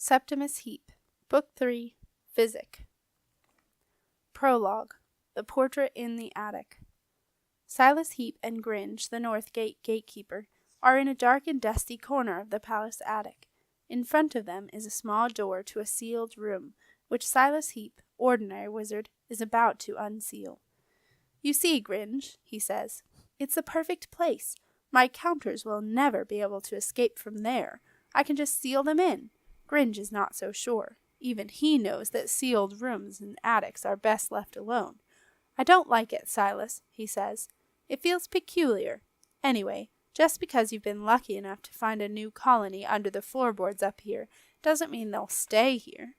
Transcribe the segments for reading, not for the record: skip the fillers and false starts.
Septimus Heap, Book 3, Physik. Prologue, The Portrait in the Attic. Silas Heap and Gringe, the North Gate gatekeeper, are in a dark and dusty corner of the palace attic. In front of them is a small door to a sealed room, which Silas Heap, ordinary wizard, is about to unseal. "You see, Gringe," he says, "it's the perfect place. My counters will never be able to escape from there. I can just seal them in." Gringe is not so sure. Even he knows that sealed rooms and attics are best left alone. "I don't like it, Silas," he says. "It feels peculiar. Anyway, just because you've been lucky enough to find a new colony under the floorboards up here doesn't mean they'll stay here."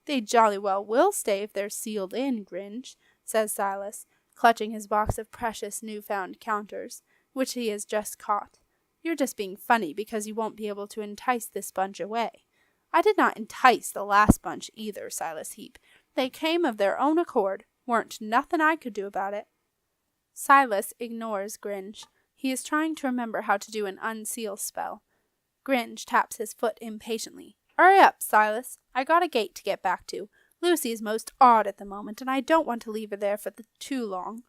"They jolly well will stay if they're sealed in, Gringe," says Silas, clutching his box of precious new-found counters, which he has just caught. "You're just being funny because you won't be able to entice this bunch away." "I did not entice the last bunch either, Silas Heap. They came of their own accord. Weren't nothing I could do about it." Silas ignores Gringe. He is trying to remember how to do an unseal spell. Gringe taps his foot impatiently. "Hurry up, Silas. I got a gate to get back to. Lucy is most odd at the moment, and I don't want to leave her there for too long."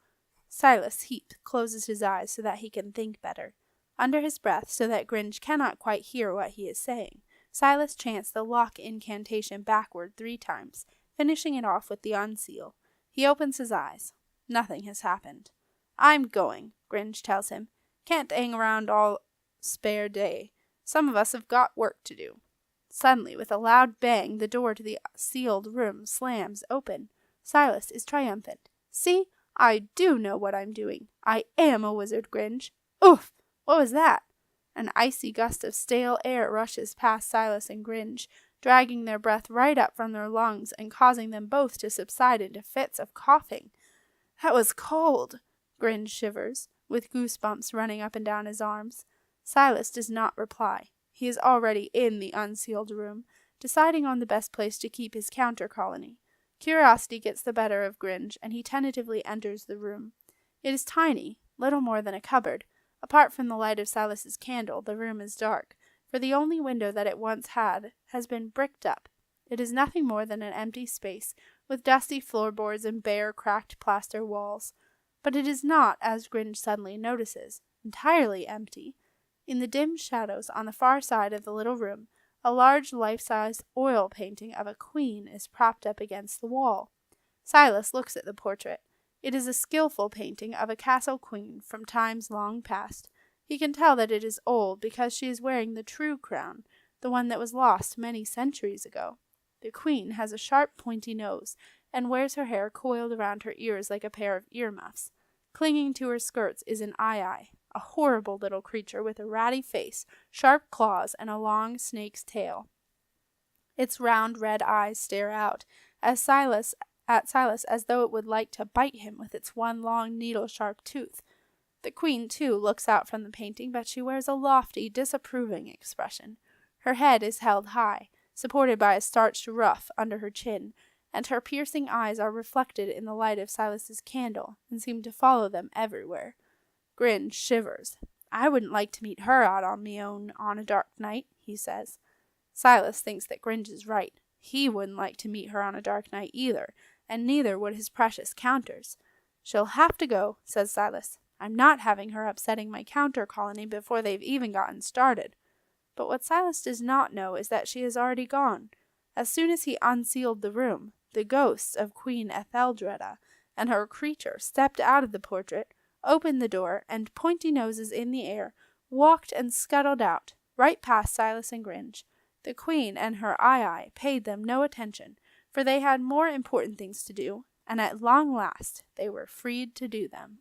Silas Heap closes his eyes so that he can think better. Under his breath, so that Gringe cannot quite hear what he is saying, Silas chants the lock incantation backward 3 times, finishing it off with the unseal. He opens his eyes. Nothing has happened. "I'm going," Gringe tells him. "Can't hang around all spare day. Some of us have got work to do." Suddenly, with a loud bang, the door to the sealed room slams open. Silas is triumphant. "See, I do know what I'm doing. I am a wizard, Gringe." "Oof! What was that?" An icy gust of stale air rushes past Silas and Gringe, dragging their breath right up from their lungs and causing them both to subside into fits of coughing. "That was cold," Gringe shivers, with goosebumps running up and down his arms. Silas does not reply. He is already in the unsealed room, deciding on the best place to keep his counter colony. Curiosity gets the better of Gringe, and he tentatively enters the room. It is tiny, little more than a cupboard. Apart from the light of Silas's candle, the room is dark, for the only window that it once had has been bricked up. It is nothing more than an empty space, with dusty floorboards and bare, cracked plaster walls. But it is not, as Gringe suddenly notices, entirely empty. In the dim shadows on the far side of the little room, a large life-size oil painting of a queen is propped up against the wall. Silas looks at the portrait. It is a skillful painting of a castle queen from times long past. He can tell that it is old because she is wearing the true crown, the one that was lost many centuries ago. The queen has a sharp, pointy nose, and wears her hair coiled around her ears like a pair of earmuffs. Clinging to her skirts is an eye, a horrible little creature with a ratty face, sharp claws, and a long snake's tail. Its round red eyes stare out at Silas as though it would like to bite him with its one long needle-sharp tooth. The queen, too, looks out from the painting, but she wears a lofty, disapproving expression. Her head is held high, supported by a starched ruff under her chin, and her piercing eyes are reflected in the light of Silas's candle and seem to follow them everywhere. Gringe shivers. "I wouldn't like to meet her out on me own on a dark night," he says. Silas thinks that Gringe is right. He wouldn't like to meet her on a dark night either, and neither would his precious counters. "She'll have to go," says Silas. "I'm not having her upsetting my counter colony before they've even gotten started." But what Silas does not know is that she has already gone. As soon as he unsealed the room, the ghosts of Queen Etheldreda and her creature stepped out of the portrait, opened the door, and, pointy noses in the air, walked and scuttled out, right past Silas and Gringe. The queen and her eye paid them no attention, for they had more important things to do, and at long last they were freed to do them.